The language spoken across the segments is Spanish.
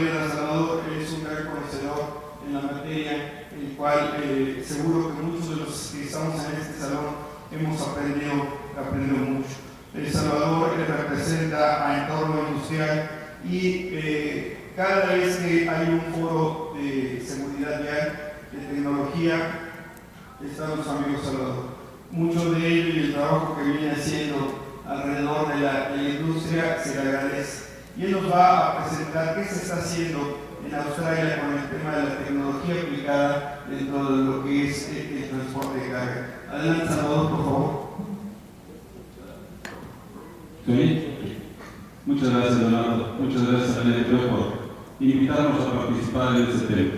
Valera Salvador es un gran conocedor en la materia, el cual seguro que muchos de los que estamos en este salón hemos aprendido mucho. El Salvador representa a Entorno Industrial y cada vez que hay un foro de seguridad vial, de tecnología, están los amigos Salvador. Mucho de ello y el trabajo que viene haciendo alrededor de la industria se le agradece. Y él nos va a presentar qué se está haciendo en Australia con el tema de la tecnología aplicada dentro de lo que es el transporte de carga. Adelante, Salvador, por favor. Sí. Muchas gracias, Leonardo. Muchas gracias a NTP por invitarnos a participar en este tema.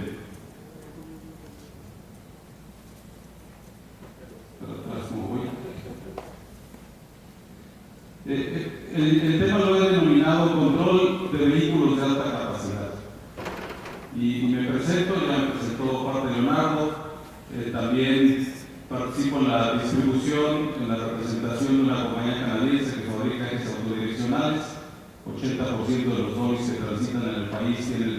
El tema lo he denominado control de vehículos de alta capacidad. Y me presento, ya me presentó parte de Leonardo, también participo en la distribución, en la representación de una compañía canadiense que fabrica ejes autodireccionales. 80% de los lorries que transitan en el país tienen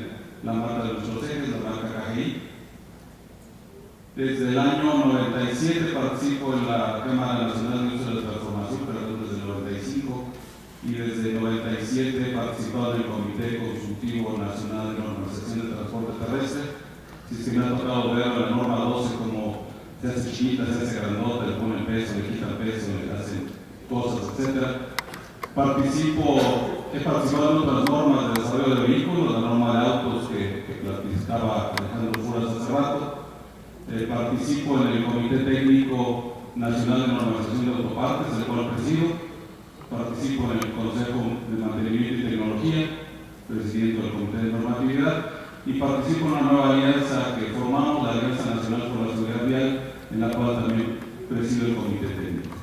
la marca de nuestros ejes, la marca KGI. Desde el año 97 participo en la Cámara Nacional de Industria de Transformación, pero desde el 95, y desde el 97 he participado en el Comité Consultivo Nacional de Normalización del Transporte Terrestre. Si se me ha tocado ver la norma 12 como se hace chiquita, se hace grandota, le ponen peso, le quitan peso, le hacen cosas, etc. He participado en otras normas de desarrollo de vehículos, la norma de autos que platicaba Alejandro Furas hace rato. Participo en el Comité Técnico Nacional de Normalización de Autopartes, el cual presido. Participo en el Consejo de Mantenimiento y Tecnología, presidiendo el Comité de Normatividad, y participo en una nueva alianza que formamos, la Alianza Nacional por la Seguridad Vial, en la cual también presido el Comité Técnico.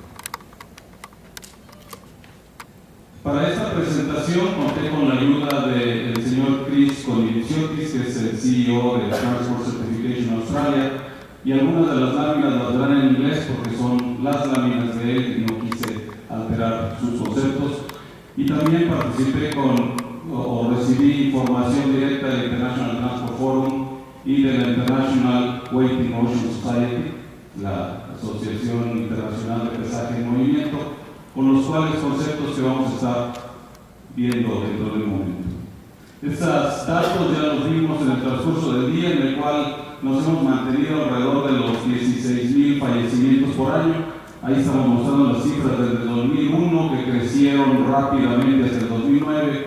Para esta presentación conté con la ayuda del señor Chris Konidiotis, que es el CEO de Transport Certification Australia, y algunas de las láminas las verán en inglés porque son las láminas de él y no quise alterar sus conceptos. Y también participé recibí información directa del International Transport Forum y de la International Weighting Ocean Society, la Asociación Internacional de Pesaje en Movimiento, con los cuales conceptos que vamos a estar viendo dentro del momento. Estos datos ya los vimos en el transcurso del día, en el cual nos hemos mantenido alrededor de los 16,000 fallecimientos por año. Ahí estamos mostrando las cifras desde el 2001, que crecieron rápidamente hasta el 2009,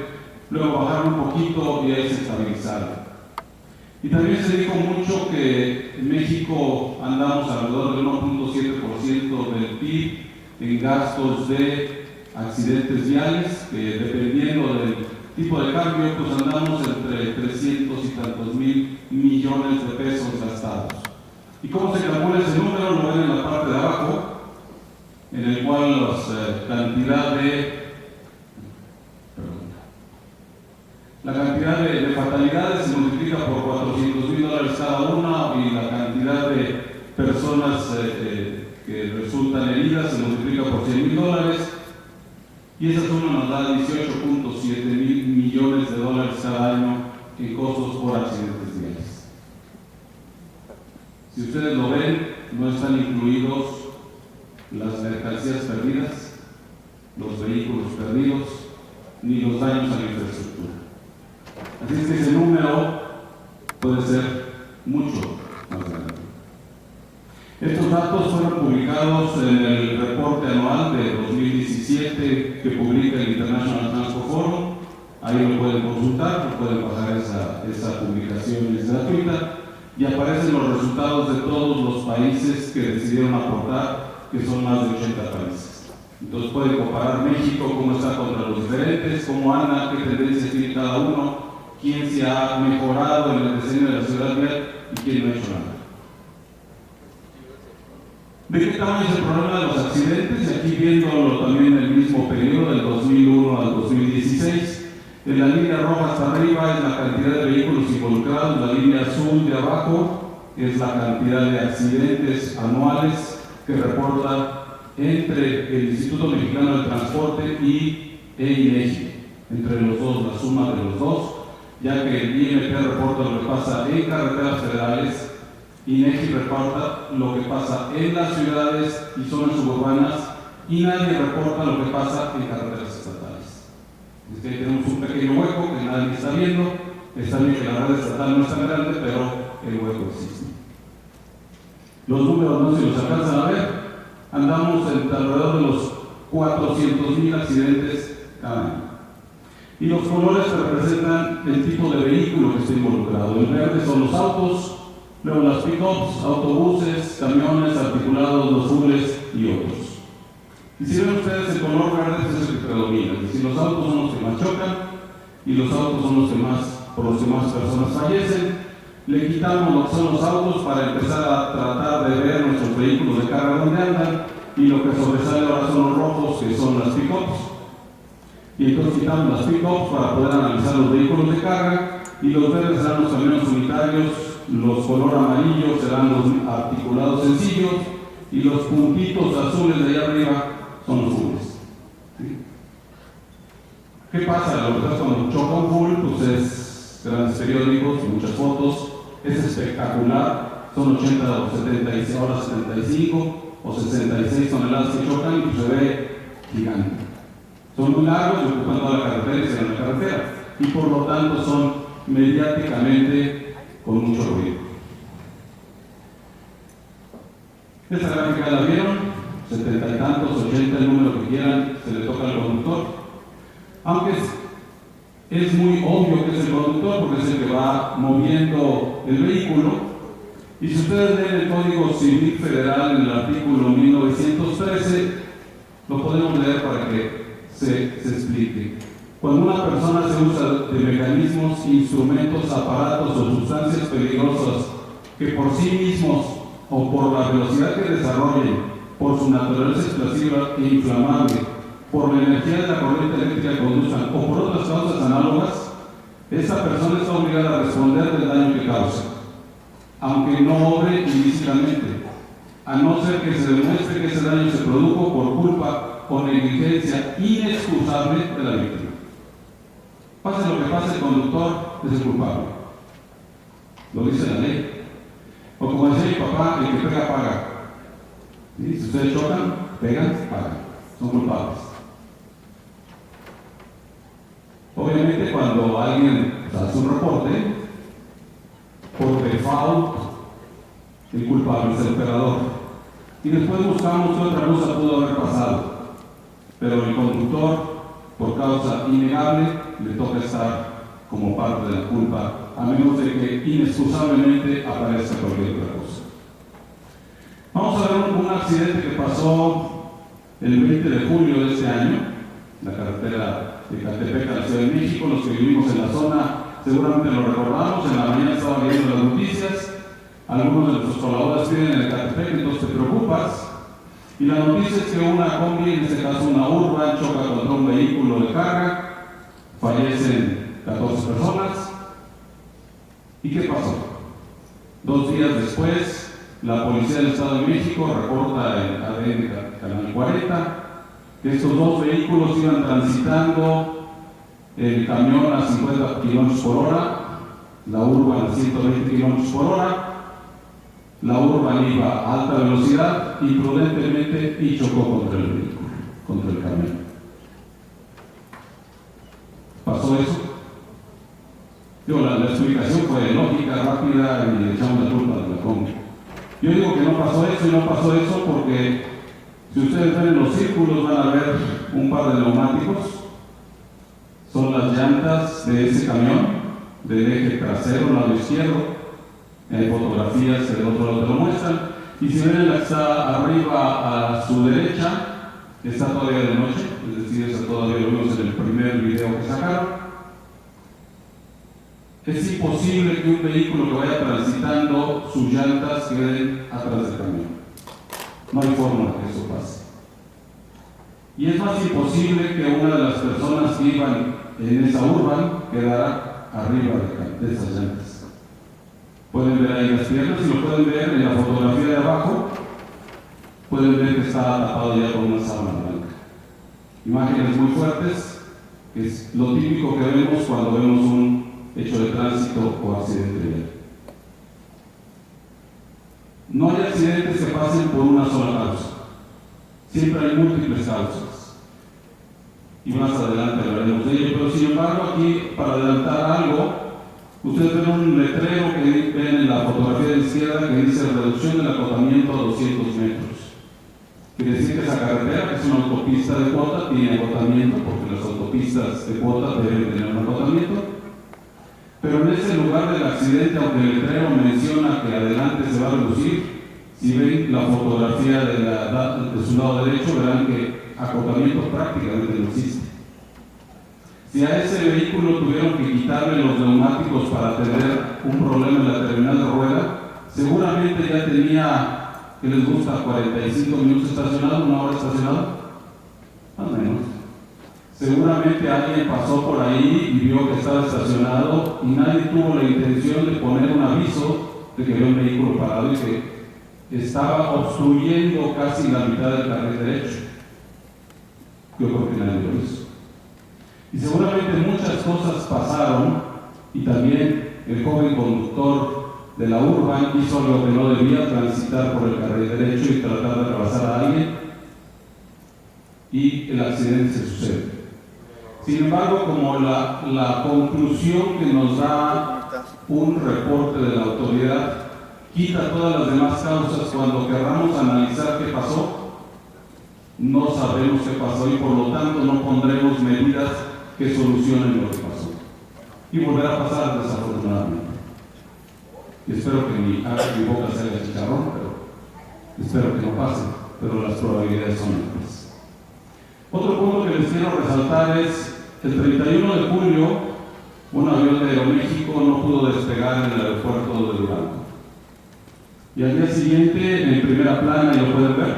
luego bajaron un poquito y ahí se estabilizaron. Y también se dijo mucho que en México andamos alrededor del 1.7% del PIB en gastos de accidentes viales, que dependiendo del tipo de cambio, pues andamos entre 300 y tantos mil millones de pesos gastados. ¿Y cómo se calcula ese número? Lo ven en la parte de abajo, en el cual la cantidad de fatalidades se multiplica por $400,000 cada una, y la cantidad de personas que resultan heridas se multiplica por $100,000, y esa suma nos da 18.7 mil millones de dólares cada año en costos por accidentes viales. Si ustedes lo ven, no están incluidos las mercancías perdidas, los vehículos perdidos, ni los daños a la infraestructura. Así es que ese número puede ser mucho más grande. Estos datos fueron publicados en el reporte anual de 2017 que publica el International Transport Forum. Ahí lo pueden consultar, lo pueden bajar, esa publicación es gratuita, y aparecen los resultados de todos los países que decidieron aportar, que son más de 80 países. Entonces pueden comparar México, cómo está contra los diferentes, cómo anda, qué tendencias tiene cada uno, quién se ha mejorado en el diseño de la seguridad vial y quién no ha hecho nada. ¿De qué tamaño es el problema de los accidentes? Y aquí viéndolo también en el mismo periodo, del 2001 al 2016. En la línea roja hasta arriba es la cantidad de vehículos involucrados, la línea azul de abajo es la cantidad de accidentes anuales que reporta entre el Instituto Mexicano del Transporte y INEGI. Entre los dos, la suma de los dos, ya que el IMP reporta lo que pasa en carreteras federales, INEGI reporta lo que pasa en las ciudades y zonas suburbanas, y nadie reporta lo que pasa en carreteras estatales. Es que ahí tenemos un pequeño hueco que nadie está viendo. Está bien que la red estatal no es tan grande, pero el hueco existe. Los números no se los alcanzan a ver. Andamos alrededor de los 400,000 accidentes cada año. Y los colores representan el tipo de vehículo que está involucrado. El verde son los autos, luego las pick-ups, autobuses, camiones, articulados, los azules y otros. Y si ven ustedes, el color verde es el que predomina. Es decir, los autos son los que más chocan y los autos son los que por los que más personas fallecen. Le quitamos lo que son los autos para empezar a tratar de ver nuestros vehículos de carga donde andan, y lo que sobresale ahora son los rojos, que son las pick-ups. Y entonces quitamos las pick-ups para poder analizar los vehículos de carga, y los verdes serán los camiones unitarios, los color amarillo serán los articulados sencillos, y los puntitos azules de allá arriba son los fulls. ¿Sí? ¿Qué pasa? Lo que pasa cuando choca un full, pues es grandes periódicos, muchas fotos, es espectacular, son 80 o 76, ahora 75 o 66 toneladas que chocan y pues se ve gigante. Son muy largos y ocupan toda la carretera y se van a la carretera, y por lo tanto son mediáticamente con mucho ruido. Esta gráfica la vieron, 70 y tantos, 80, el número que quieran, se le toca al conductor. Aunque es muy obvio que es el conductor, porque es el que va moviendo el vehículo. Y si ustedes leen el Código Civil Federal en el artículo 1913, lo podemos leer para que se explique. Cuando una persona se usa de mecanismos, instrumentos, aparatos o sustancias peligrosas que por sí mismos o por la velocidad que desarrollen, por su naturaleza explosiva e inflamable, por la energía de la corriente eléctrica que conduzcan o por otras causas análogas, esta persona está obligada a responder del daño que causa, aunque no obre ilícitamente, a no ser que se demuestre que ese daño se produjo por culpa o negligencia inexcusable de la víctima. Pase lo que pase, el conductor es el culpable. Lo dice la ley. O como decía mi papá, el que pega, paga. ¿Sí? Si ustedes chocan, pegan, pagan. Son culpables. Obviamente, cuando alguien hace un reporte, por default, el culpable es el operador. Y después buscamos qué otra cosa pudo haber pasado. Pero el conductor, por causa innegable, le toca estar como parte de la culpa, a menos de que inexcusablemente aparezca cualquier otra cosa. Vamos a ver un accidente que pasó el 20 de julio de este año, la carretera de Catepec a la Ciudad de México. Los que vivimos en la zona seguramente lo recordamos. En la mañana estaba viendo las noticias, algunos de nuestros colaboradores viven en el Catepec, entonces te preocupas. Y la noticia es que una combi, en este caso una Urban, choca contra un vehículo de carga, fallecen 14 personas. ¿Y qué pasó? 2 días después, la Policía del Estado de México reporta en ADN Canal 40 que estos 2 vehículos iban transitando, el camión a 50 km por hora, la Urban a 120 km por hora. La Urban iba a alta velocidad, imprudentemente, y chocó contra el vehículo, contra el camión. ¿Pasó eso? La explicación fue lógica, rápida, y le echamos la culpa de la combi. Yo digo que no pasó eso, y no pasó eso porque si ustedes ven en los círculos van a ver un par de neumáticos. Son las llantas de ese camión, del eje trasero, lado izquierdo. Hay fotografías que del otro lado te lo muestran. Y si ven la que está arriba a su derecha, está todavía de noche, es decir, esa todavía lo vimos en el primer video que sacaron. Es imposible que un vehículo que vaya transitando, sus llantas queden atrás del camión. No hay forma que eso pase. Y es más imposible que una de las personas que iban en esa Urban quedara arriba de esas llantas. Pueden ver ahí las piernas, y lo pueden ver en la fotografía de abajo, pueden ver que está tapado ya con una sábana blanca. Imágenes muy fuertes, que es lo típico que vemos cuando vemos un hecho de tránsito o accidente vial. No hay accidentes que pasen por una sola causa. Siempre hay múltiples causas. Y más adelante hablaremos de ello. Pero sin embargo, aquí, para adelantar algo, ustedes ven un letrero que ven en la fotografía de la izquierda que dice reducción del acotamiento a 200 metros. Quiere decir que esa carretera, que es una autopista de cuota, tiene acotamiento, porque las autopistas de cuota deben tener un acotamiento. Pero en ese lugar del accidente, aunque el letrero menciona que adelante se va a reducir, si ven la fotografía de su lado derecho, verán que acotamiento prácticamente no existe. Si a ese vehículo tuvieron que quitarle los neumáticos para tener un problema en la terminal de rueda, seguramente ya tenía, que les gusta, 45 minutos estacionado, una hora estacionado, más o menos. Seguramente alguien pasó por ahí y vio que estaba estacionado y nadie tuvo la intención de poner un aviso de que había un vehículo parado y que estaba obstruyendo casi la mitad del carril derecho. Yo creo que nadie lo hizo. Y seguramente muchas cosas pasaron y también el joven conductor de la Urban hizo algo que no debía, transitar por el carril derecho y tratar de rebasar a alguien, y el accidente se sucede. Sin embargo, como la conclusión que nos da un reporte de la autoridad quita todas las demás causas, cuando querramos analizar qué pasó, no sabemos qué pasó y por lo tanto no pondremos medidas que solucionen lo que pasó. Y volverá a pasar desafortunadamente. Y espero que mi boca se haga chicharrón, pero espero que no pase, pero las probabilidades son altas. Otro punto que les quiero resaltar es el 31 de julio, un avión de Aeroméxico no pudo despegar en el aeropuerto de Durango. Y al día siguiente, en primera plana, y lo pueden ver,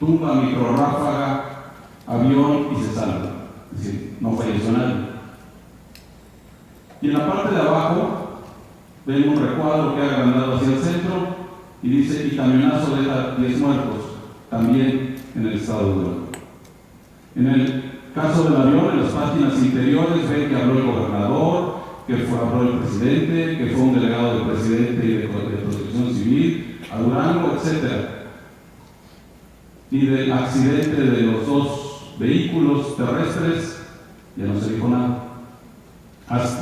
tumba, microráfaga, avión y se salva. Es decir, no falleció nadie. Y en la parte de abajo, ven un recuadro que ha agrandado hacia el centro y dice: y camionazo deja 10 muertos, también en el estado de Durango. En el caso del avión, en las páginas interiores ven que habló el gobernador, que habló el presidente, que fue un delegado del presidente y de Protección Civil, a Durango, etc. Y del accidente de los dos vehículos terrestres ya no se dijo nada.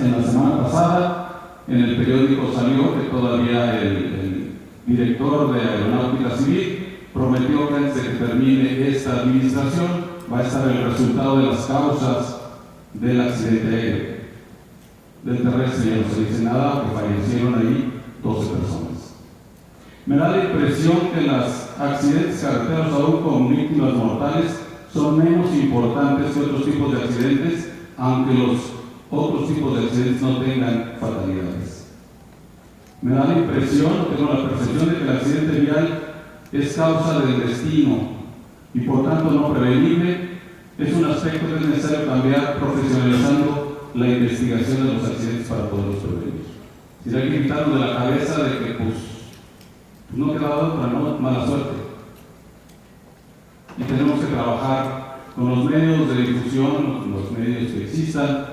En la semana pasada, en el periódico salió que todavía el director de Aeronáutica Civil prometió que antes de que termine esta administración va a estar el resultado de las causas del accidente aéreo. Del terrestre ya no se dice nada, porque fallecieron ahí 12 personas. Me da la impresión que los accidentes carreteros, aún con víctimas mortales, son menos importantes que otros tipos de accidentes, aunque los otros tipos de accidentes no tengan fatalidades. Me da la impresión, tengo la percepción de que el accidente vial es causa del destino y por tanto no prevenible. Es un aspecto que es necesario cambiar profesionalizando la investigación de los accidentes para poderlos prevenir. Si hay que quitarnos de la cabeza de que pues no queda otra, ¿no? Mala suerte. Y tenemos que trabajar con los medios de difusión, con los medios que existan,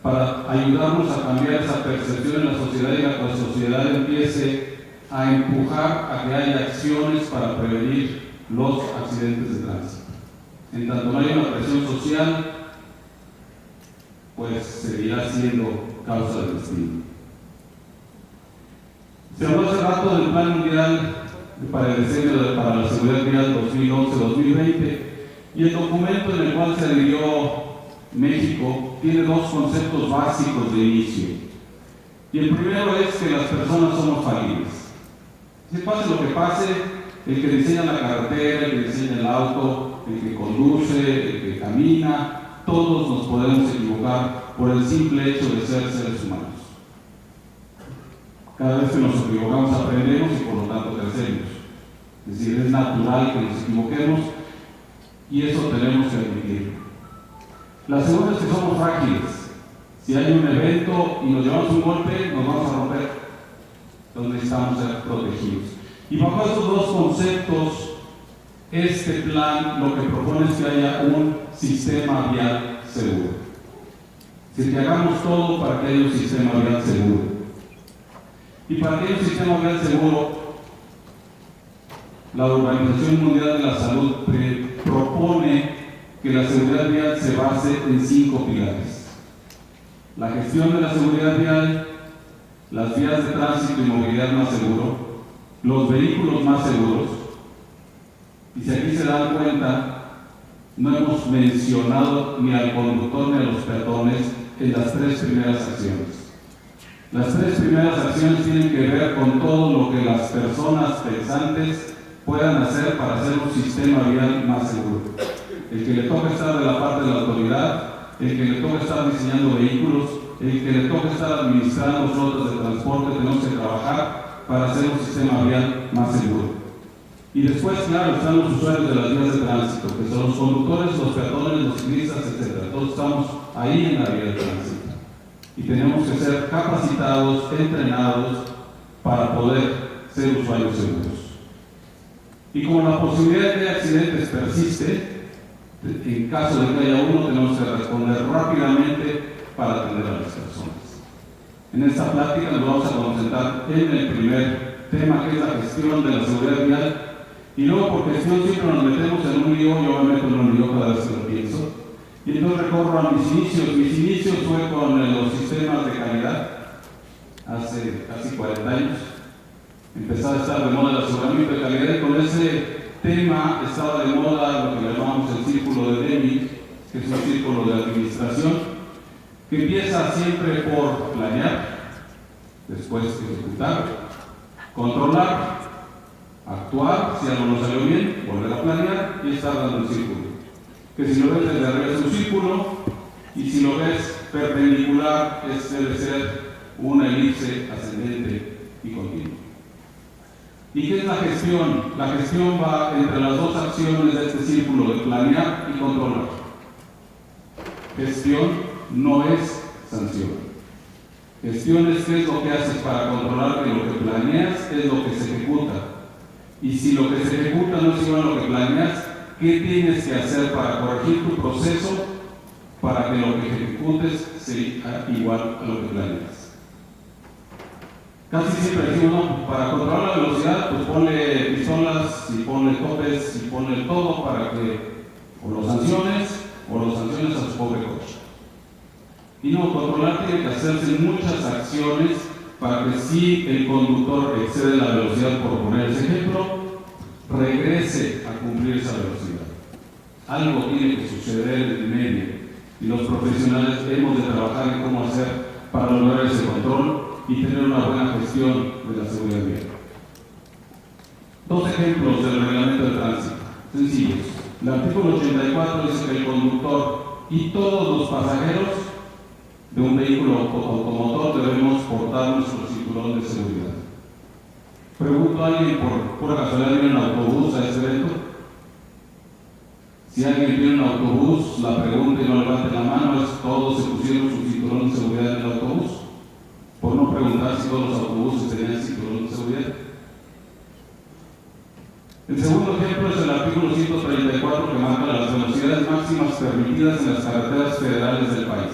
para ayudarnos a cambiar esa percepción en la sociedad y que la sociedad empiece a empujar a que haya acciones para prevenir los accidentes de tránsito. En tanto no haya una presión social, pues seguirá siendo causa del destino. Se habló hace rato del Plan Mundial para el Diseño para la Seguridad Vial 2011-2020 y el documento en el cual se adhirió México tiene dos conceptos básicos de inicio. Y el primero es que las personas somos falibles. Si pase lo que pase, el que diseña la carretera, el que diseña el auto, el que conduce, el que camina, todos nos podemos equivocar por el simple hecho de ser seres humanos. Cada vez que nos equivocamos aprendemos y por lo tanto crecemos. Es decir, es natural que nos equivoquemos y eso tenemos que admitirlo. La segunda es que somos frágiles. Si hay un evento y nos llevamos un golpe, nos vamos a romper. Entonces necesitamos ser protegidos. Y bajo estos dos conceptos, este plan lo que propone es que haya un sistema vial seguro. Si que hagamos todo para que haya un sistema vial seguro. Y para que haya un sistema vial seguro, la Organización Mundial de la Salud propone que la seguridad vial se base en 5 pilares: la gestión de la seguridad vial, las vías de tránsito y movilidad más seguro, los vehículos más seguros. Y si aquí se dan cuenta, no hemos mencionado ni al conductor ni a los peatones en las 3 primeras acciones. Las 3 primeras acciones tienen que ver con todo lo que las personas pensantes puedan hacer para hacer un sistema vial más seguro. El que le toca estar de la parte de la autoridad, el que le toca estar diseñando vehículos, el que le toca estar administrando flotas de transporte, tenemos que trabajar para hacer un sistema vial más seguro. Y después, claro, están los usuarios de las vías de tránsito, que son los conductores, los peatones, los ciclistas, etc. Todos estamos ahí en la vía de tránsito. Y tenemos que ser capacitados, entrenados, para poder ser usuarios seguros. Y como la posibilidad de accidentes persiste, en caso de que haya uno, tenemos que responder rápidamente para atender a las personas. En esta plática nos vamos a concentrar en el primer tema, que es la gestión de la seguridad vial. Y luego, por gestión, siempre nos metemos en un lío. Yo me meto en un lío cada vez que lo pienso. Y entonces recorro a mis inicios. Mis inicios fue con los sistemas de calidad, hace casi 40 años. Empezaba a estar de moda el aseguramiento de calidad, y con ese tema estaba de moda lo que llamamos el círculo de Deming, que es un círculo de administración, que empieza siempre por planear, después ejecutar, controlar, actuar, si algo no salió bien, volver a planear y estar dando el círculo. Que si lo ves desde arriba es un círculo, y si lo ves perpendicular debe ser una elipse ascendente y continua. ¿Y qué es la gestión? La gestión va entre las 2 acciones de este círculo de planear y controlar. Gestión no es sanción. Gestión es qué es lo que haces para controlar que lo que planeas es lo que se ejecuta. Y si lo que se ejecuta no es igual a lo que planeas, ¿qué tienes que hacer para corregir tu proceso para que lo que ejecutes sea igual a lo que planeas? Casi siempre decimos, no, para controlar la velocidad, pues ponle pistolas, y ponle topes, y ponle todo para que o lo sanciones a su pobre coche. Y no, controlar tiene que hacerse muchas acciones para que si el conductor excede la velocidad, por poner ese ejemplo, regrese a cumplir esa velocidad. Algo tiene que suceder en el medio, y los profesionales hemos de trabajar en cómo hacer para lograr ese control y tener una buena gestión de la seguridad vial. 2 ejemplos del reglamento de tránsito, sencillos. El artículo 84 dice que el conductor y todos los pasajeros de un vehículo automotor debemos portar nuestro cinturón de seguridad. Pregunto a alguien, por pura casualidad, ¿viene en autobús a este evento? Si alguien viene en autobús, la pregunta y no levante la mano es: ¿todos se pusieron su cinturón de seguridad en el autobús? Por no preguntar si todos los autobuses tenían cinturón de seguridad. El segundo ejemplo es el artículo 134, que marca las velocidades máximas permitidas en las carreteras federales del país.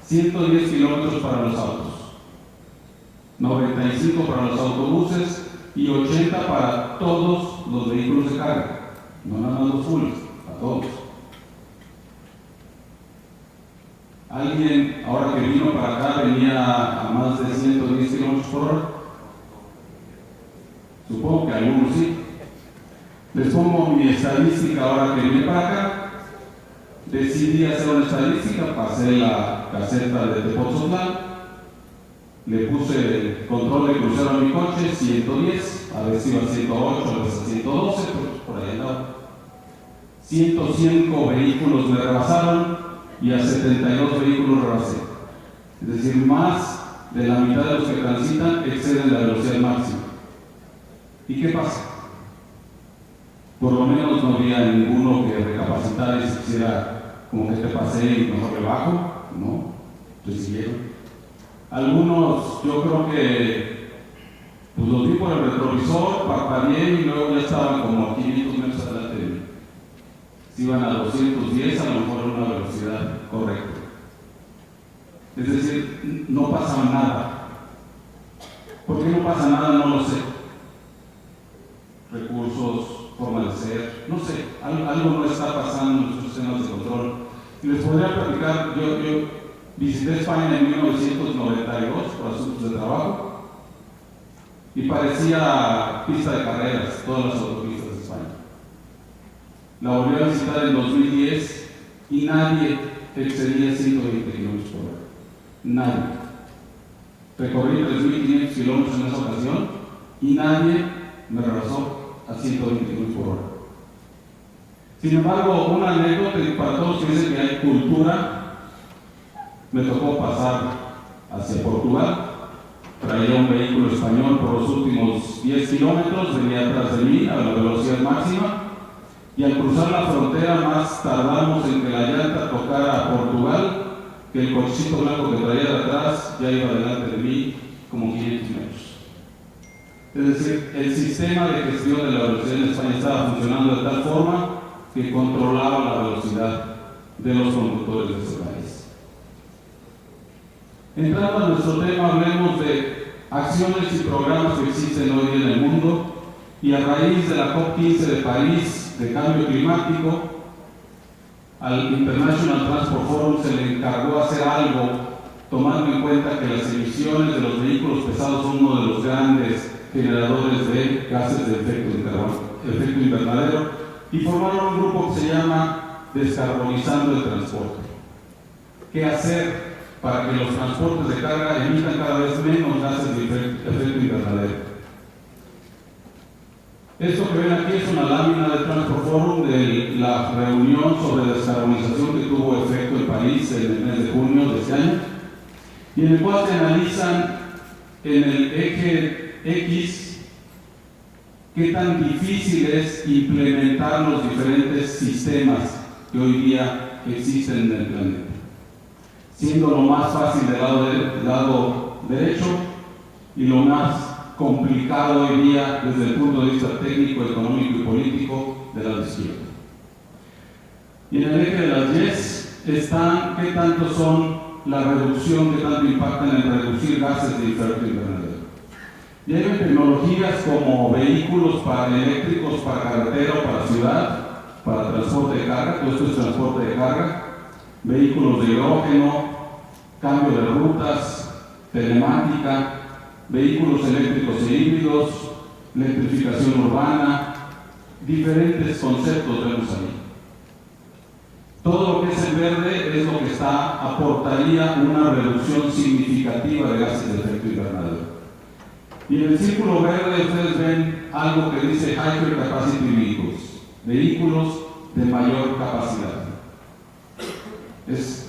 110 kilómetros para los autos, 95 para los autobuses y 80 para todos los vehículos de carga, no nada más los fulls, a todos. ¿Alguien, ahora que vino para acá, venía a más de 110 kilómetros por hora? Supongo que algunos sí. Les pongo mi estadística ahora que vine para acá. Decidí hacer una estadística, pasé la caseta de Tepoztlán, le puse el control de crucero a mi coche, 110, a veces iba a 108, a veces a 112, pues por ahí andaba. 105 vehículos me rebasaron y a 72 vehículos rebasé. Es decir, más de la mitad de los que transitan exceden la velocidad máxima. ¿Y qué pasa? Por lo menos no había ninguno que recapacitara y se hiciera como que te pasé y mejor le bajo, ¿no? Entonces siguieron. Algunos, yo creo que pues los vi por el retrovisor, parpadeé y luego ya estaban como a 500 metros adelante de mí. Si iban a 210, a lo mejor era una velocidad correcta. Es decir, no pasaba nada. ¿Por qué no pasa nada? No lo sé. Recursos, forma de ser, no sé, algo no está pasando en nuestros sistemas de control. Y les podría platicar, yo visité España en 1992 por asuntos de trabajo y parecía pista de carreras, todas las autopistas de España. La volví a visitar en 2010 y nadie excedía 120 kilómetros por hora. Nadie. Recorrí 3.500 kilómetros en esa ocasión y nadie me rebasó a 120 kilómetros por hora. Sin embargo, una anécdota para todos que dicen que hay cultura, me tocó pasar hacia Portugal, traía un vehículo español por los últimos 10 kilómetros, venía atrás de mí a la velocidad máxima, y al cruzar la frontera más tardamos en que la llanta tocara a Portugal, que el cochecito blanco que traía de atrás ya iba delante de mí como 500 metros. Es decir, el sistema de gestión de la velocidad en España estaba funcionando de tal forma que controlaba la velocidad de los conductores de ese país. Entrando a nuestro tema, hablemos de acciones y programas que existen hoy en el mundo, y a raíz de la COP15 de París de cambio climático, al International Transport Forum se le encargó hacer algo, tomando en cuenta que las emisiones de los vehículos pesados son uno de los grandes generadores de gases de efecto invernadero, y formaron un grupo que se llama Descarbonizando el Transporte. ¿Qué hacer para que los transportes de carga emitan cada vez menos gases de efecto invernadero? Esto que ven aquí es una lámina del Transport Forum de la reunión sobre descarbonización que tuvo efecto en París en el mes de junio de este año, y en el cual se analizan en el eje X qué tan difícil es implementar los diferentes sistemas que hoy día existen en el planeta, siendo lo más fácil del lado derecho y lo más complicado hoy día desde el punto de vista técnico, económico y político del lado izquierdo. Y en el eje de las yes están qué tanto son la reducción, qué tanto impactan en reducir gases de efecto invernadero. Y hay tecnologías como vehículos eléctricos para carretera o para ciudad, para transporte de carga, todo esto es transporte de carga, vehículos de hidrógeno, cambio de rutas, telemática, vehículos eléctricos e híbridos, electrificación urbana, diferentes conceptos vemos ahí. Todo lo que es en verde es lo que aportaría una reducción significativa de gases de efecto invernadero. Y en el círculo verde ustedes ven algo que dice Higher Capacity Vehicles, vehículos de mayor capacidad.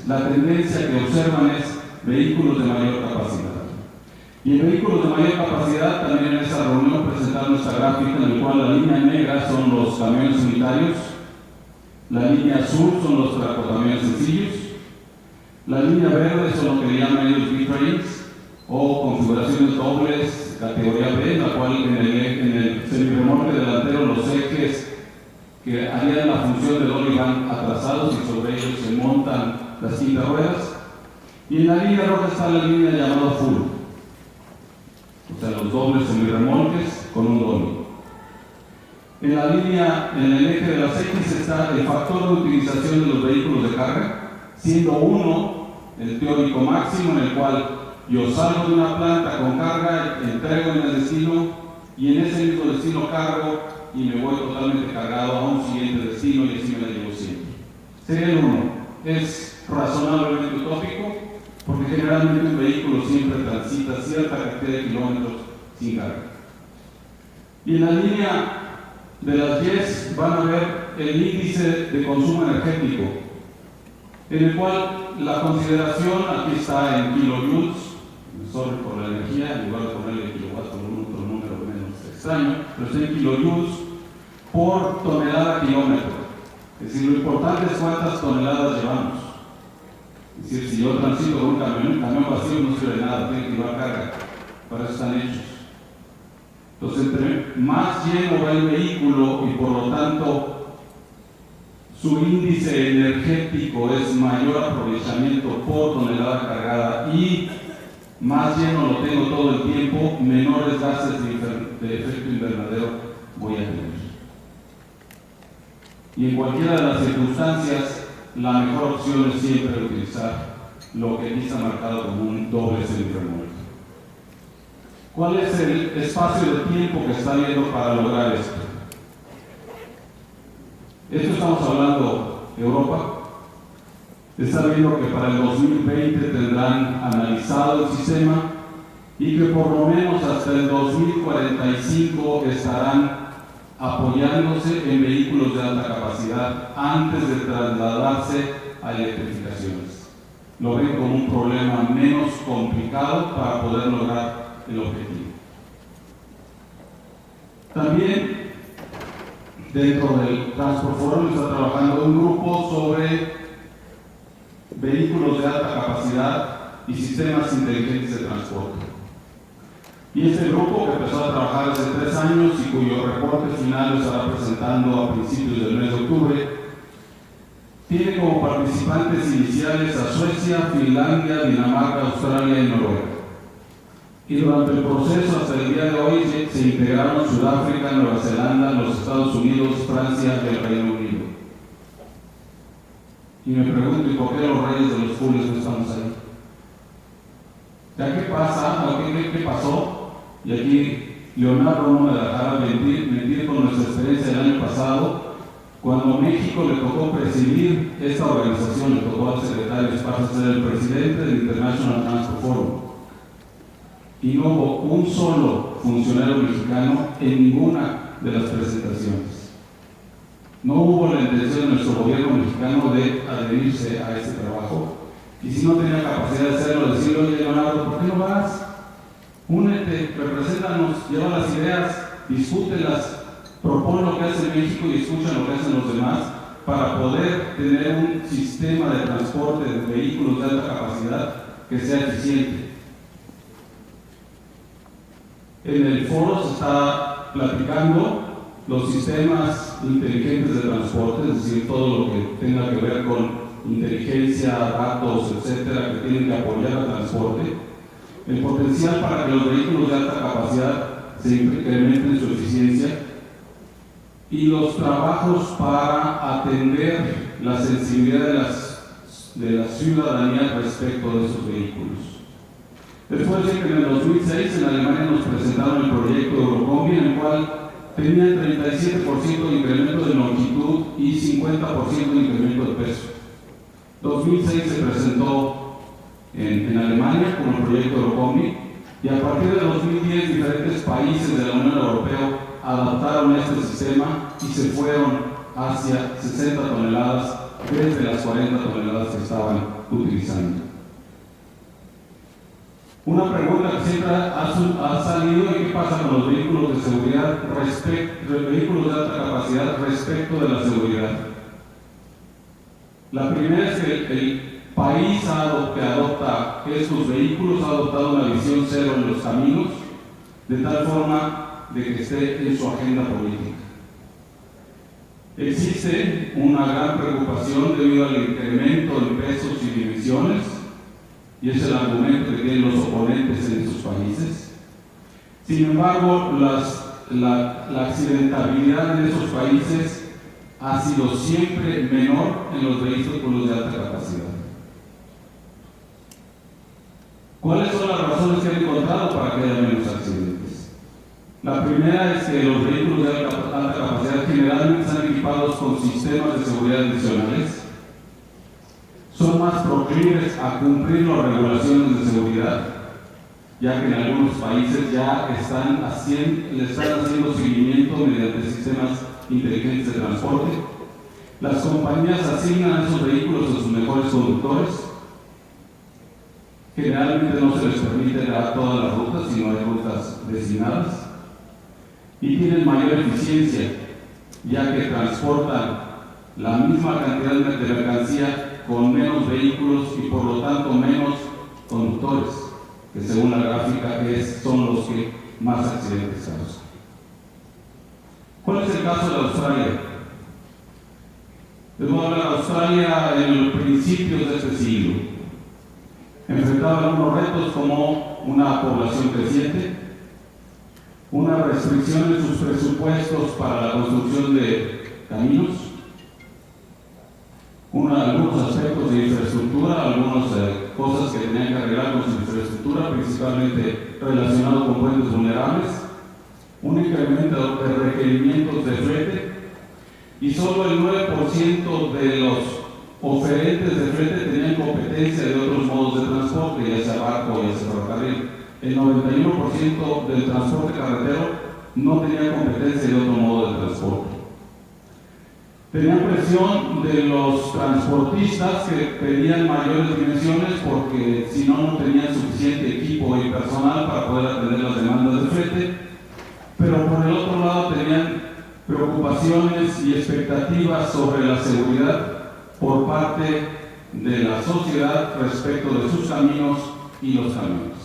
La tendencia que observan es vehículos de mayor capacidad. Y en vehículos de mayor capacidad, también en esa reunión presentaron esta gráfica en la cual la línea negra son los camiones unitarios, la línea azul son los tractocamiones sencillos, la línea verde son lo que le llaman ellos B-Trains o configuraciones dobles, categoría B, en la cual en el semirremolque delantero los ejes que harían la función de dolly van atrasados y sobre ellos se montan las quintas ruedas. Y en la línea roja está la línea llamada full, o sea, los dobles semirremolques con un dolly. En la línea, en el eje de las X está el factor de utilización de los vehículos de carga, siendo 1 el teórico máximo, en el cual yo salgo de una planta con carga, entrego en el destino y en ese mismo destino cargo y me voy totalmente cargado a un siguiente destino y así me la llevo siempre. Sería el 1. Es razonablemente utópico porque generalmente un vehículo siempre transita cierta cantidad de kilómetros sin carga. Y en la línea de las 10 van a ver el índice de consumo energético, en el cual la consideración aquí está en kilojoules, sorry por la energía, en lugar de ponerle kilowatt por un otro número menos extraño, pero está en kilojoules por tonelada kilómetro. Es decir, lo importante es cuántas toneladas llevamos. Es decir, si yo transito con un camión vacío no sirve de nada, tiene que llevar carga, para eso están hechos. Entonces, entre más lleno va el vehículo y por lo tanto su índice energético es mayor aprovechamiento por tonelada cargada y más lleno lo tengo todo el tiempo, menores gases de efecto invernadero voy a tener. Y en cualquiera de las circunstancias, la mejor opción es siempre utilizar lo que aquí está marcado como un doble semi-remolque. ¿Cuál es el espacio de tiempo que está viendo para lograr esto? Esto estamos hablando de Europa. Está viendo que para el 2020 tendrán analizado el sistema y que por lo menos hasta el 2045 estarán apoyándose en vehículos de alta capacidad antes de trasladarse a electrificaciones. Lo ven como un problema menos complicado para poder lograr el objetivo. También dentro del Transport Forum está trabajando un grupo sobre vehículos de alta capacidad y sistemas inteligentes de transporte. Y este grupo, que empezó a trabajar hace 3 años y cuyo reporte final lo estará presentando a principios del mes de octubre, tiene como participantes iniciales a Suecia, Finlandia, Dinamarca, Australia y Noruega. Y durante el proceso hasta el día de hoy se integraron Sudáfrica, Nueva Zelanda, los Estados Unidos, Francia y el Reino Unido. Y me pregunto, ¿y por qué los reyes de los fools no estamos ahí? ¿Ya qué pasa? ¿Qué pasó? Y aquí Leonardo no me dejará mentir con nuestra experiencia del año pasado, cuando México le tocó presidir esta organización, le tocó al secretario Esparza ser el presidente del International Transport Forum. Y no hubo un solo funcionario mexicano en ninguna de las presentaciones. No hubo la intención de nuestro gobierno mexicano de adherirse a este trabajo. Y si no tenía capacidad de hacerlo, decirle, oye Leonardo, ¿por qué no vas? Únete, represéntanos, lleva las ideas, discútelas, propon lo que hace México y escucha lo que hacen los demás para poder tener un sistema de transporte de vehículos de alta capacidad que sea eficiente. En el foro se está platicando los sistemas inteligentes de transporte, es decir, todo lo que tenga que ver con inteligencia, datos, etcétera, que tienen que apoyar al transporte, el potencial para que los vehículos de alta capacidad se incrementen su eficiencia y los trabajos para atender la sensibilidad de la ciudadanía respecto de esos vehículos. Después de que en el 2006 en Alemania nos presentaron el proyecto Eurocombi, en el cual tenía 37% de incremento de longitud y 50% de incremento de peso. 2006 se presentó en Alemania como el proyecto Eurocombi y a partir de 2010 diferentes países de la Unión Europea adaptaron este sistema y se fueron hacia 60 toneladas desde las 40 toneladas que estaban utilizando. Una pregunta que siempre ha salido es qué pasa con los vehículos de seguridad, vehículos de alta capacidad respecto de la seguridad. La primera es que el país que adopta estos vehículos ha adoptado una visión cero en los caminos, de tal forma de que esté en su agenda política. Existe una gran preocupación debido al incremento en pesos y dimensiones, y es el argumento que tienen los oponentes en esos países. Sin embargo, la accidentabilidad en esos países ha sido siempre menor en los vehículos de alta capacidad. ¿Cuáles son las razones que han encontrado para que haya menos accidentes? La primera es que los vehículos de alta capacidad generalmente están equipados con sistemas de seguridad adicionales, son más proclives a cumplir las regulaciones de seguridad, ya que en algunos países ya le están haciendo seguimiento mediante sistemas inteligentes de transporte. Las compañías asignan a esos vehículos a sus mejores conductores. Generalmente no se les permite dar todas las rutas, sino hay rutas designadas. Y tienen mayor eficiencia, ya que transportan la misma cantidad de mercancía con menos vehículos y por lo tanto menos conductores, que según la gráfica son los que más accidentes causan. ¿Cuál es el caso de Australia? Les voy a hablar de Australia en los principios de este siglo. Enfrentaba algunos retos como una población creciente, una restricción en sus presupuestos para la construcción de caminos, algunos aspectos de infraestructura, algunas cosas que tenían que arreglar con su infraestructura, principalmente relacionados con puentes vulnerables, un incremento de requerimientos de flete, y solo el 9% de los oferentes de flete tenían competencia de otros modos de transporte, ya sea barco, ya sea ferrocarril. El 91% del transporte carretero no tenía competencia de otro modo de transporte. Tenían presión de los transportistas que pedían mayores dimensiones porque si no tenían suficiente equipo y personal para poder atender las demandas de flete, pero por el otro lado tenían preocupaciones y expectativas sobre la seguridad por parte de la sociedad respecto de sus caminos y los camiones.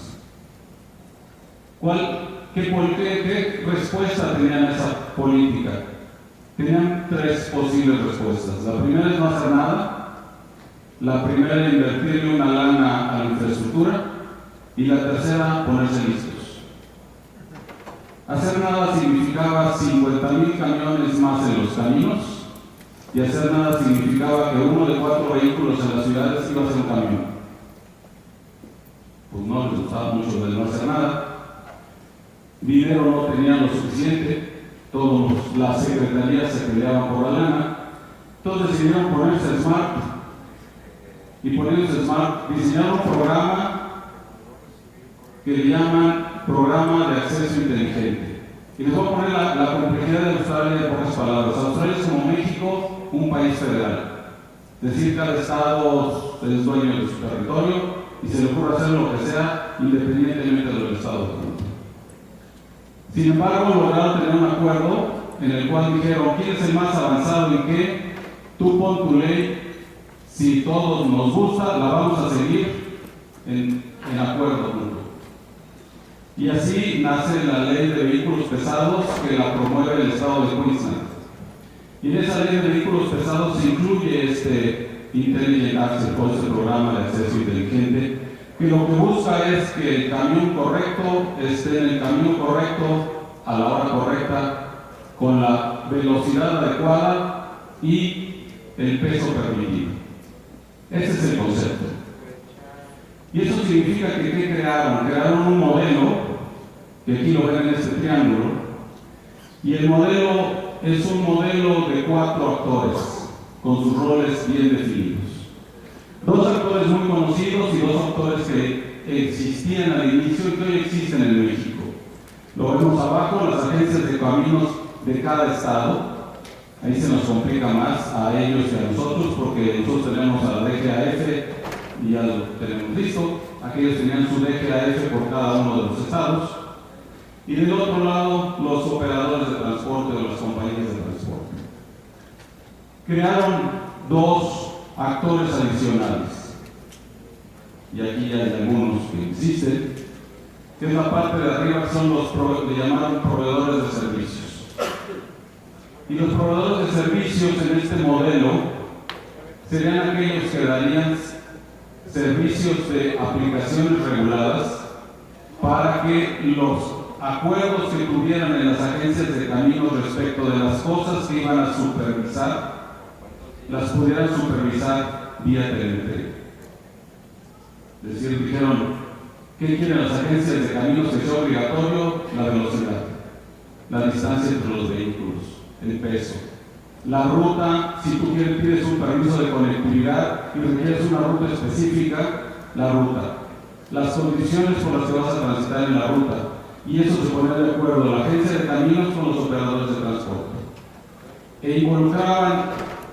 ¿Qué respuesta tenían a esa política? Tenían tres posibles respuestas. La primera es no hacer nada, la primera es invertirle una lana a la infraestructura y la tercera, ponerse listos. Hacer nada significaba 50,000 camiones más en los caminos, y hacer nada significaba que 1 de 4 vehículos en las ciudades iba a ser un camión. Pues no les gustaba mucho el no hacer nada. Dinero no tenían lo suficiente, las secretarías se peleaban por la lana, entonces decidieron ponerse smart, y poniéndose smart diseñaron un programa que le llaman Programa de Acceso Inteligente. Y les voy a poner la complejidad de Australia en pocas palabras. Australia es como México, un país federal. Es decir, cada estado es dueño de su territorio y se le ocurre hacer lo que sea independientemente del estado. Sin embargo, lograron tener un acuerdo en el cual dijeron: ¿quién es el más avanzado en qué? Tú pon tu ley, si todos nos gusta, la vamos a seguir en acuerdo. Y así nace la ley de vehículos pesados que la promueve el estado de Queensland. Y en esa ley de vehículos pesados se incluye este Intelligent Access, este programa de acceso inteligente, que lo que busca es que el camión correcto esté en el camino correcto, a la hora correcta, con la velocidad adecuada y el peso permitido. Ese es el concepto. Y eso significa que ¿qué crearon? Crearon un modelo, que aquí lo ven en este triángulo, y el modelo es un modelo de 4 actores, con sus roles bien definidos. 2 actores muy conocidos y 2 actores que existían al inicio y que hoy existen en México. Lo vemos abajo, las agencias de caminos de cada estado. Ahí se nos complica más a ellos y a nosotros, porque nosotros tenemos a la DGAF y ya lo tenemos listo. Aquellos tenían su DGAF por cada uno de los estados. Y del otro lado, los operadores de transporte o las compañías de transporte. Crearon 2 actores adicionales, y aquí ya hay algunos que existen, que es la parte de arriba, que son los llamados proveedores de servicios. Y los proveedores de servicios en este modelo serían aquellos que darían servicios de aplicaciones reguladas para que los acuerdos que tuvieran en las agencias de caminos respecto de las cosas que iban a supervisar, las pudieran supervisar vía telemetría. Es decir, dijeron: ¿qué quieren las agencias de caminos? Que sea obligatorio la velocidad, la distancia entre los vehículos, el peso, la ruta. Si tú pides un permiso de conectividad y requieres una ruta específica, la ruta, las condiciones por las que vas a transitar en la ruta, y eso se pone de acuerdo la agencia de caminos con los operadores de transporte, e involucraban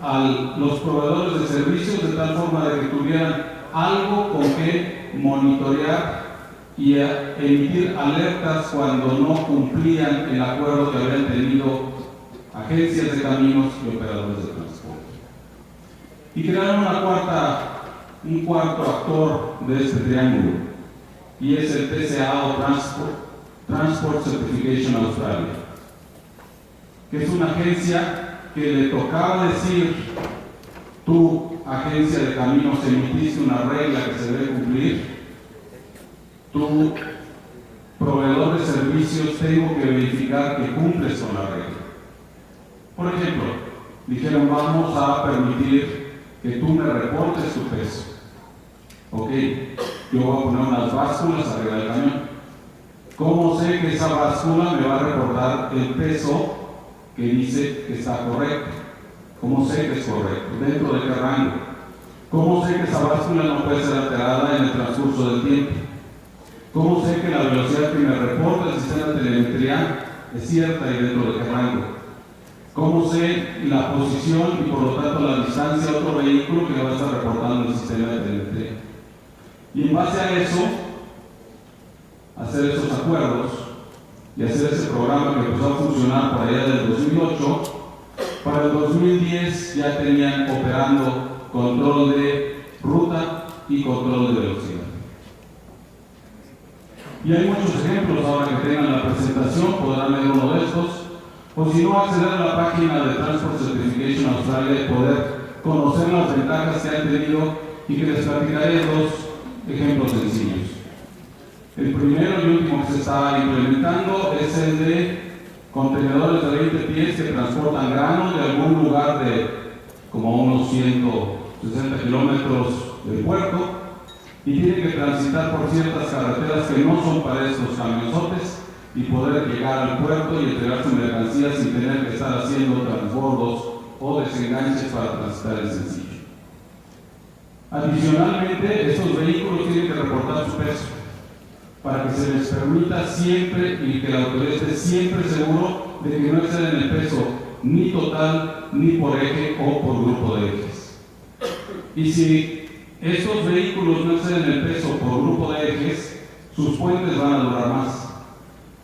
a los proveedores de servicios de tal forma de que tuvieran algo con que monitorear y emitir alertas cuando no cumplían el acuerdo que habían tenido agencias de caminos y operadores de transporte. Y crearon un cuarto actor de este triángulo, y es el TCA o Transport Certification Australia, que es una agencia que le tocaba decir tu agencia de caminos emitiste una regla que se debe cumplir, tu proveedor de servicios tengo que verificar que cumples con la regla. Por ejemplo, dijeron vamos a permitir que tú me reportes tu peso. Ok, yo voy a poner unas básculas arriba del camión. ¿Cómo sé que esa báscula me va a reportar el peso que dice que está correcto? ¿Cómo sé que es correcto? ¿Dentro de qué rango? ¿Cómo sé que esa báscula no puede ser alterada en el transcurso del tiempo? ¿Cómo sé que la velocidad que me reporta el sistema de telemetría es cierta y dentro de qué rango? ¿Cómo sé la posición y por lo tanto la distancia de otro vehículo que me va a estar reportando el sistema de telemetría? Y en base a eso, hacer esos acuerdos y hacer ese programa que empezó a funcionar por allá del 2008, para el 2010 ya tenían operando control de ruta y control de velocidad. Y hay muchos ejemplos ahora que tengan la presentación, podrán leer uno de estos, o si no, acceder a la página de Transport Certification Australia y poder conocer las ventajas que han tenido y que les platicaré dos ejemplos sencillos. El primero y último que se está implementando es el de contenedores de 20 pies que transportan granos de algún lugar de como unos 160 kilómetros del puerto y tienen que transitar por ciertas carreteras que no son para estos camionzotes y poder llegar al puerto y entregar su mercancía sin tener que estar haciendo transbordos o desenganches para transitar el sencillo. Adicionalmente, estos vehículos tienen que reportar su peso para que se les permita siempre y que la autoridad esté siempre seguro de que no exceden el peso ni total, ni por eje o por grupo de ejes. Y si estos vehículos no exceden el peso por grupo de ejes, sus puentes van a durar más,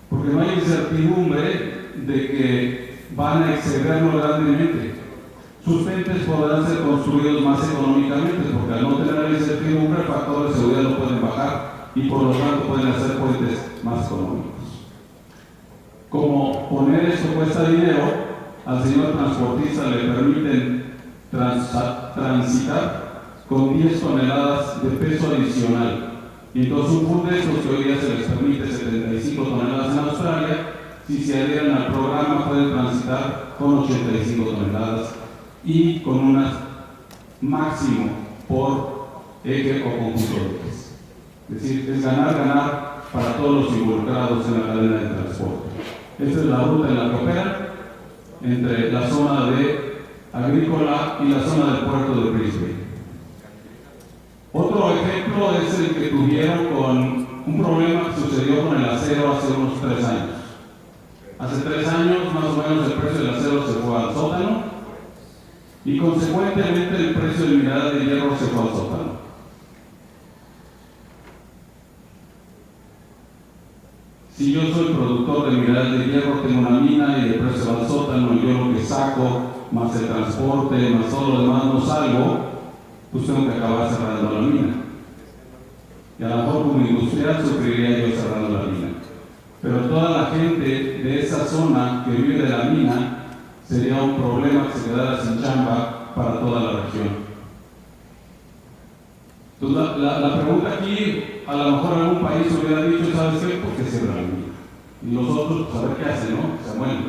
porque no hay incertidumbre de que van a excederlo grandemente. Sus puentes podrán ser construidos más económicamente, porque al no tener la incertidumbre, el factor de seguridad lo pueden bajar y por lo tanto pueden hacer puentes más económicos. Como poner esto cuesta dinero, al señor transportista le permiten transitar con 10 toneladas de peso adicional. Y entonces un punto de estos que hoy día se les permite 75 toneladas en Australia, si se adhieren al programa pueden transitar con 85 toneladas y con un máximo por eje o conjunto de ejes. Es decir, es ganar para todos los involucrados en la cadena de transporte. Esta es la ruta en la que operan entre la zona de agrícola y la zona del puerto de Brisbane. Otro ejemplo es el que tuvieron con un problema que sucedió con el acero hace unos 3 años. Hace 3 años más o menos el precio del acero se fue al sótano y consecuentemente el precio del mineral de hierro se fue al sótano. Si yo soy productor de mineral de hierro, tengo una mina y el precio va al sótano y yo lo que saco, más el transporte, más todo lo demás no salgo, pues tengo que acabar cerrando la mina. Y a lo mejor como industrial sufriría yo cerrando la mina. Pero toda la gente de esa zona que vive de la mina sería un problema que se quedara sin chamba para toda la región. Entonces la pregunta aquí, a lo mejor algún país hubiera dicho, ¿sabes qué? ¿Por qué cierra la mina? Y los otros, pues a ver qué hacen, ¿no? Se mueren.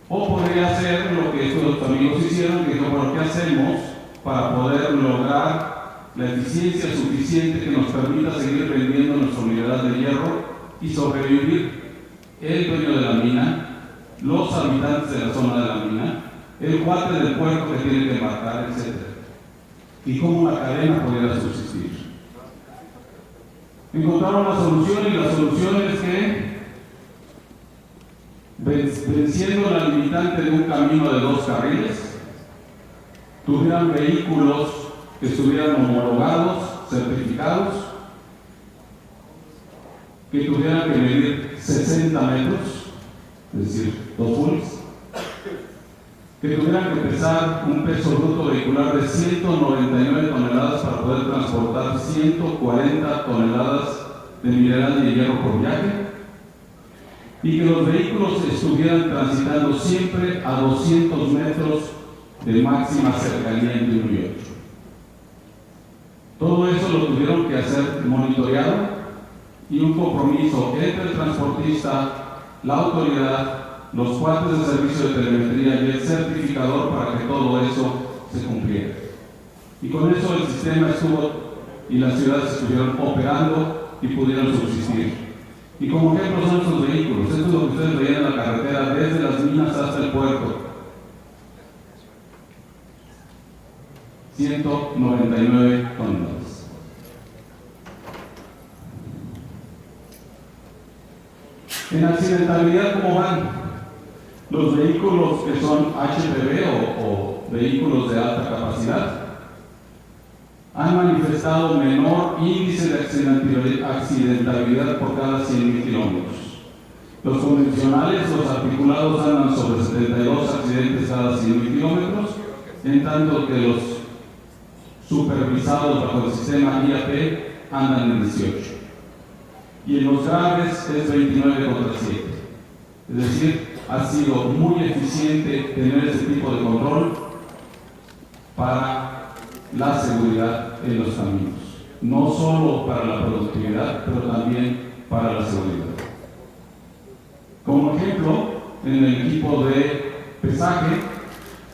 O podría ser lo que estos amigos hicieron, que dijeron, bueno, ¿qué hacemos para poder lograr la eficiencia suficiente que nos permita seguir vendiendo nuestro mineral de hierro y sobrevivir? El dueño de la mina, los habitantes de la zona de la mina, el cuate del puerto que tiene que embarcar, etc. Y cómo la cadena pudiera subsistir. Encontraron la solución y la solución es que venciendo la limitante de un camino de 2 carriles, tuvieran vehículos que estuvieran homologados, certificados, que tuvieran que medir 60 metros, es decir, 2 fulls, que tuvieran que pesar un peso bruto vehicular de 199 toneladas para poder transportar 140 toneladas de mineral de hierro por viaje, y que los vehículos estuvieran transitando siempre a 200 metros de máxima cercanía entre 1 y 8. Todo eso lo tuvieron que hacer monitoreado y un compromiso entre el transportista, la autoridad, los cuates de servicio de telemetría y el certificador para que todo eso se cumpliera. Y con eso el sistema estuvo y las ciudades estuvieron operando y pudieron subsistir. Y como ejemplo son estos vehículos. Esto es lo que ustedes veían en la carretera desde las minas hasta el puerto. 199 toneladas. En accidentalidad, ¿cómo van? Los vehículos que son HPV o vehículos de alta capacidad han manifestado menor índice de accidentalidad por cada 100.000 kilómetros. Los convencionales, los articulados, andan sobre 72 accidentes cada 100.000 kilómetros, en tanto que los supervisados bajo el sistema IAP andan en 18. Y en los graves es 29 contra 7. Es decir, ha sido muy eficiente tener ese tipo de control para la seguridad en los caminos. No solo para la productividad, pero también para la seguridad. Como ejemplo, en el equipo de pesaje,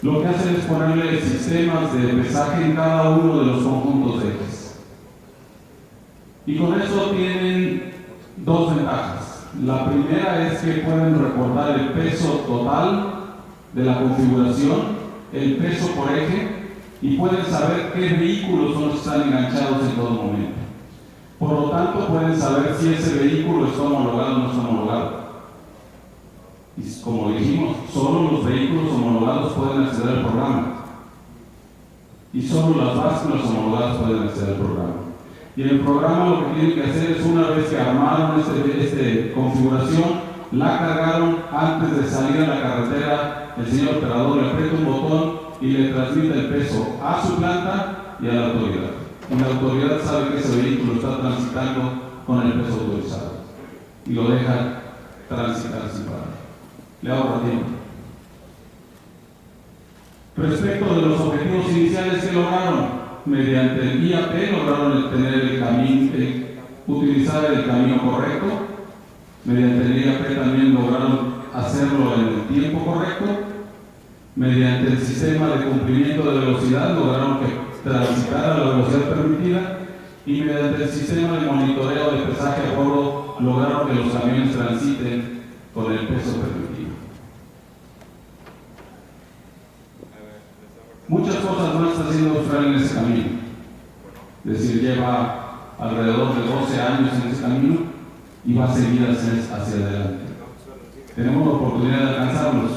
lo que hacen es ponerle sistemas de pesaje en cada uno de los conjuntos de ejes. Y con eso tienen dos ventajas. La primera es que pueden reportar el peso total de la configuración, el peso por eje, y pueden saber qué vehículos son los que están enganchados en todo momento. Por lo tanto, pueden saber si ese vehículo está homologado o no está homologado. Y como dijimos, solo los vehículos homologados pueden acceder al programa. Y solo las básculas homologadas pueden acceder al programa. Y en el programa lo que tienen que hacer es, una vez que armaron esta configuración, la cargaron antes de salir a la carretera, el señor operador le aprieta un botón y le transmite el peso a su planta y a la autoridad. Y la autoridad sabe que ese vehículo está transitando con el peso autorizado y lo deja transitar sin parar. Le ahorra tiempo. Respecto de los objetivos iniciales que lograron, mediante el IAP lograron utilizar el camino correcto. Mediante el IAP también lograron hacerlo en el tiempo correcto. Mediante el sistema de cumplimiento de velocidad lograron que transitara a la velocidad permitida, y mediante el sistema de monitoreo de pesaje a bordo lograron que los camiones transiten con el peso permitido. Muchas cosas no está haciendo Australia en ese camino. Es decir, lleva alrededor de 12 años en ese camino y va a seguir hacia adelante. Tenemos la oportunidad de alcanzarlos.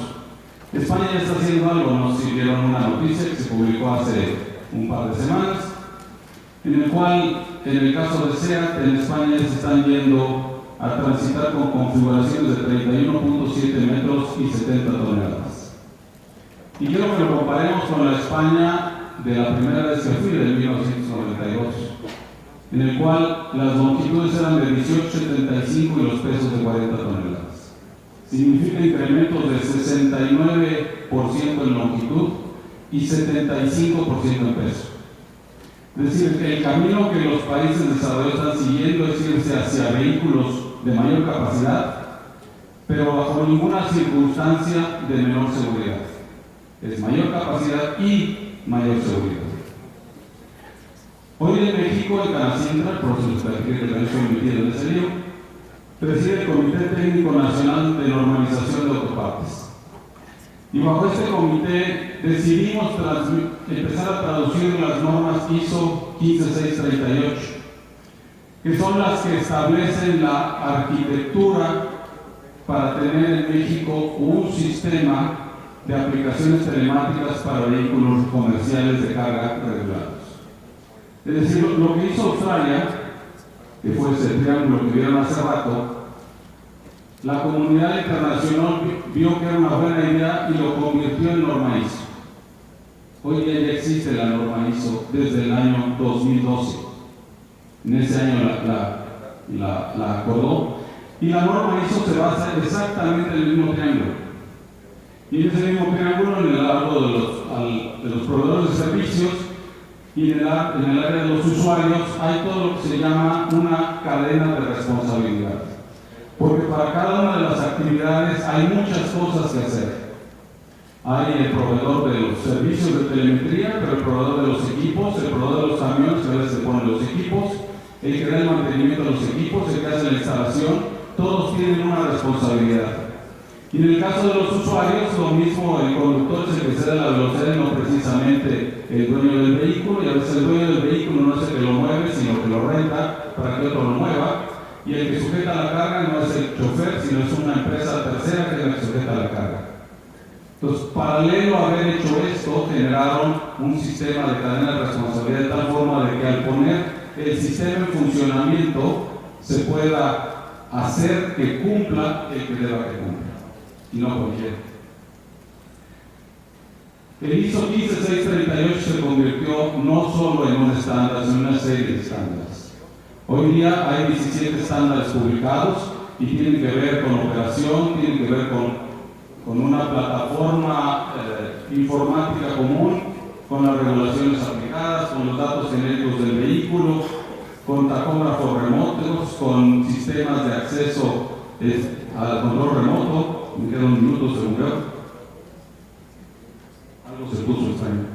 España ya está haciendo algo. Nos sirvieron una noticia que se publicó hace un par de semanas, en el cual, en el caso de SEAT, en España se están yendo a transitar con configuraciones de 31.7 metros y 70 toneladas. Y quiero que lo comparemos con la España de la primera vez que fui, del 1992, en el cual las longitudes eran de 18.75 y los pesos de 40 toneladas. Significa incrementos de 69% en longitud y 75% en peso. Es decir, que el camino que los países desarrollados están siguiendo es irse hacia vehículos de mayor capacidad, pero bajo ninguna circunstancia de menor seguridad. Es mayor capacidad y mayor seguridad. Hoy en México, el Canacintra, por eso les platiqué que también fue emitido en ese libro, preside el Comité Técnico Nacional de Normalización de Autopartes. Y bajo este comité decidimos empezar a traducir las normas ISO 15638, que son las que establecen la arquitectura para tener en México un sistema de aplicaciones telemáticas para vehículos comerciales de carga regulados. Es decir, lo que hizo Australia, que fue ese triángulo que vieron hace rato, la comunidad internacional vio que era una buena idea y lo convirtió en norma ISO. Hoy día ya existe la norma ISO desde el año 2012. En ese año la acordó. Y la norma ISO se basa exactamente en el mismo triángulo. Y en ese mismo triángulo, en el lado de los proveedores de servicios y en el área de los usuarios, hay todo lo que se llama una cadena de responsabilidad. Porque para cada una de las actividades hay muchas cosas que hacer. Hay el proveedor de los servicios de telemetría, pero el proveedor de los equipos, el proveedor de los camiones, que a veces se ponen los equipos, el que da el mantenimiento de los equipos, el que hace la instalación, todos tienen una responsabilidad. Y en el caso de los usuarios, lo mismo, el conductor es el que cede la velocidad, no precisamente el dueño del vehículo, y a veces el dueño del vehículo no es el que lo mueve, sino que lo renta para que otro lo mueva, y el que sujeta la carga no es el chofer, sino es una empresa tercera que es la que sujeta la carga. Entonces, paralelo a haber hecho esto, generaron un sistema de cadena de responsabilidad de tal forma de que al poner el sistema en funcionamiento se pueda hacer que cumpla el que deba que cumpla, y no cualquiera. El ISO 15638 se convirtió no solo en un estándar, sino en una serie de estándares. Hoy día hay 17 estándares publicados y tienen que ver con operación, tienen que ver con una plataforma informática común, con las regulaciones aplicadas, con los datos genéricos del vehículo, con tacógrafos remotos, con sistemas de acceso al control remoto. Me quedan un minuto según veo. Algo se puso extraño.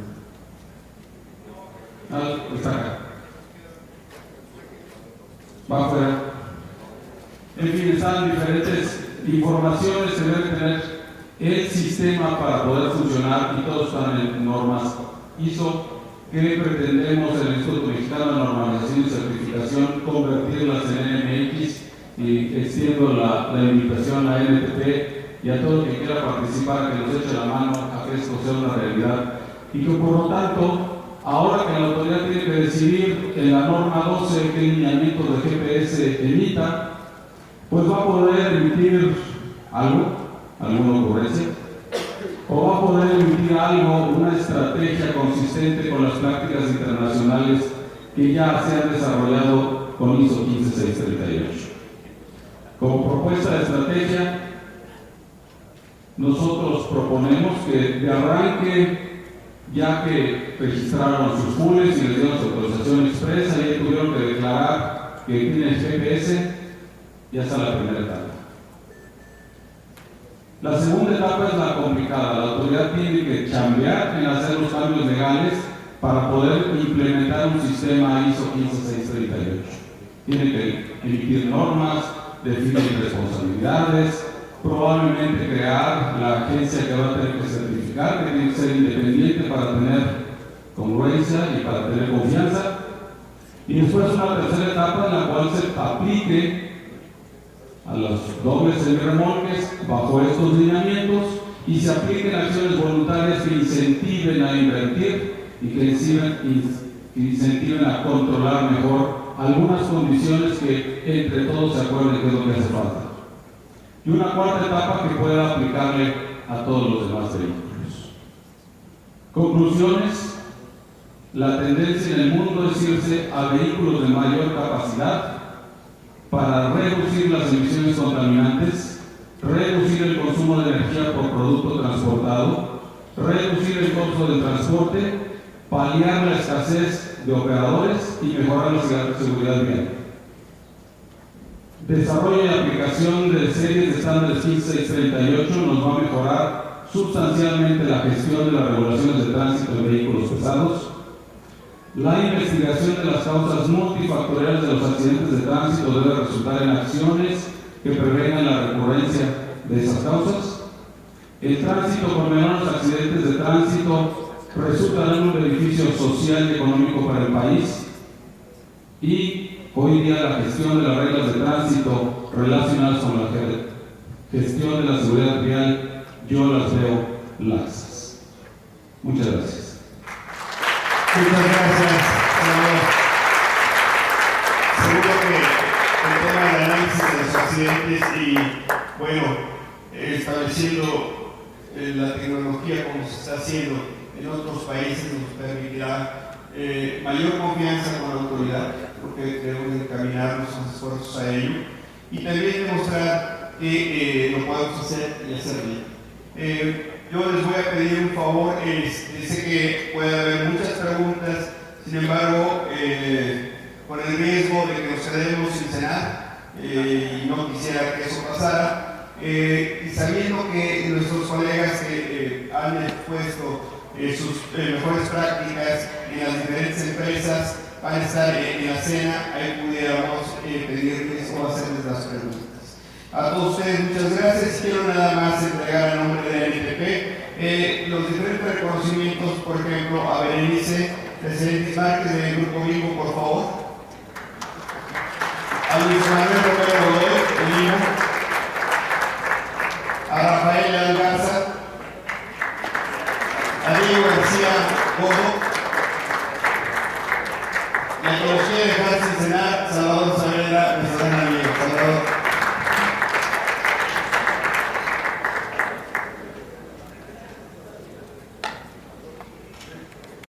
Está acá. Va afuera. En fin, están diferentes informaciones, se debe tener el sistema para poder funcionar y todos están en normas ISO que pretendemos en el Instituto Mexicano de Normalización y Certificación convertirlas en NMX, y extiendo la invitación a NTP y a todo el que quiera participar que nos eche la mano a que esto sea una realidad, y que por lo tanto, ahora que la autoridad tiene que decidir en la norma 12 qué lineamiento de GPS emita, pues va a poder emitir alguna ocurrencia, o va a poder emitir una estrategia consistente con las prácticas internacionales que ya se han desarrollado con ISO 15638. Como propuesta de estrategia, nosotros proponemos que de arranque, ya que registraron sus pools y les dieron su autorización expresa y tuvieron que declarar que tienen GPS, ya está la primera etapa. La segunda etapa es la complicada. La autoridad tiene que chambear en hacer los cambios legales para poder implementar un sistema ISO 15638. Tiene que emitir normas, definir responsabilidades, probablemente crear la agencia que va a tener que certificar, que tiene que ser independiente para tener congruencia y para tener confianza. Y después una tercera etapa en la cual se aplique a los dobles semirremolques bajo estos lineamientos y se apliquen acciones voluntarias que incentiven a invertir y que incentiven a controlar mejor algunas condiciones que entre todos se acuerden que es lo que hace falta. Y una cuarta etapa que pueda aplicarle a todos los demás vehículos. Conclusiones. La tendencia en el mundo es irse a vehículos de mayor capacidad para reducir las emisiones contaminantes, reducir el consumo de energía por producto transportado, reducir el costo del transporte, paliar la escasez de operadores y mejorar la seguridad vial. Desarrollo y aplicación de series de estándares 15638 nos va a mejorar sustancialmente la gestión de las regulaciones de tránsito de vehículos pesados. La investigación de las causas multifactoriales de los accidentes de tránsito debe resultar en acciones que prevengan la recurrencia de esas causas. El tránsito con menores accidentes de tránsito resultará en un beneficio social y económico para el país. Y hoy día la gestión de las reglas de tránsito relacionadas con la gestión de la seguridad vial, yo las veo laxas. Muchas gracias. Muchas gracias, senador. Seguro que el tema del análisis de los accidentes y, bueno, estableciendo la tecnología como se está haciendo en otros países nos permitirá mayor confianza con la autoridad, porque debemos encaminar nuestros esfuerzos a ello y también demostrar que lo podemos hacer y hacer bien. yo les voy a pedir un favor. Sé que puede haber muchas preguntas, sin embargo, con el riesgo de que nos quedemos sin cenar, y no quisiera que eso pasara, y sabiendo que nuestros colegas que han expuesto sus mejores prácticas en las diferentes empresas van a estar en la cena, ahí pudiéramos pedirles o hacerles las preguntas. A todos ustedes muchas gracias. Quiero nada más entregar a nombre de la NTP los diferentes reconocimientos, por ejemplo, a Berenice Presidente Márquez del Grupo Bimbo, por favor. A Luis Manuel Romero Godoy, de Lima. A Rafael Algarza. A Diego García Godo. Y a quien nos quiere dejar sin cenar, Salvador Saavedra, restaurante Amigo. Salvador.